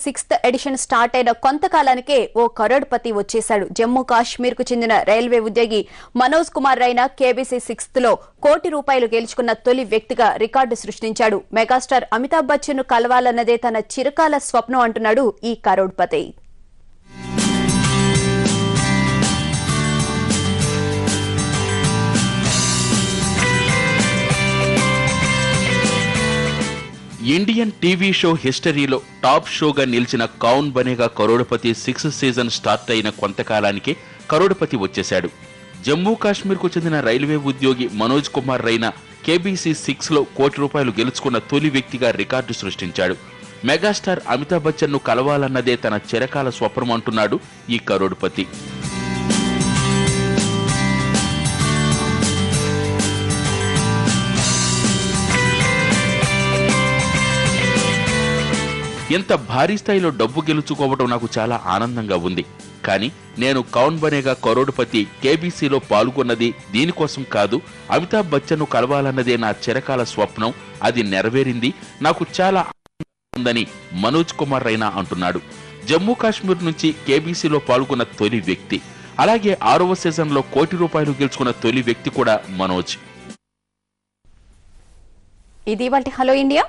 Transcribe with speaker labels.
Speaker 1: 6th edition start అయిన కొంతకాలానికే ఓ కరోడ్పతి వచ్చేశాడు. జమ్మూ కాశ్మీర్ కు చెందిన రైల్వే ఉద్యోగి మనోజ్ కుమార్ రైనా కేబీసీ 6th లో ₹1 కోటి గెలుచుకున్న తొలి వ్యక్తిగా రికార్డు సృష్టించాడు. మెగాస్టార్ అమితాబ్ బచ్చన్ ను కలవాలన్నదే తన చిరకాల స్వప్నం అంటున్నాడు ఈ కరోడ్పతి.
Speaker 2: ఇండియన్ టీవీ షో హిస్టరీలో టాప్ షోగా నిలిచిన కౌన్ Banega crorepati 6th season start అయిన కొంతకాలానికే కరోడ్పతి వచ్చేశాడు. జమ్మూ కాశ్మీర్ కు చెందిన రైల్వే ఉద్యోగి మనోజ్ కుమార్ రైనా కేబీసీ 6 లో ₹1 కోటి గెలుచుకున్న తొలి వ్యక్తిగా రికార్డు సృష్టించాడు. మెగాస్టార్ అమితాబ్ బచ్చన్ ను కలవాలన్నదే తన చిరకాల స్వప్నం అంటున్నాడు ఈ కరోడ్పతి. ఎంత భారీ స్థాయిలో డబ్బు గెలుచుకోవడం నాకు చాలా ఆనందంగా ఉంది. కానీ నేను కౌన్ బనేగా కరోడ్పతి కేబీసీలో పాల్గొన్నది దీనికోసం కాదు, అమితాబ్ బచ్చన్ ను కలవాలన్నదే నా చిరకాల స్వప్నం. అది నెరవేరింది. నాకు చాలా ఆనందంగా ఉందని మనోజ్ కుమార్ రైనా అంటున్నాడు. జమ్మూ కాశ్మీర్ నుంచి కేబీసీలో పాల్గొన్న తొలి వ్యక్తి. అలాగే 6వ సీజన్లో ₹1 కోటి గెలుచుకున్న తొలి వ్యక్తి కూడా మనోజ్.
Speaker 1: ఇది వాటి హలో ఇండియా.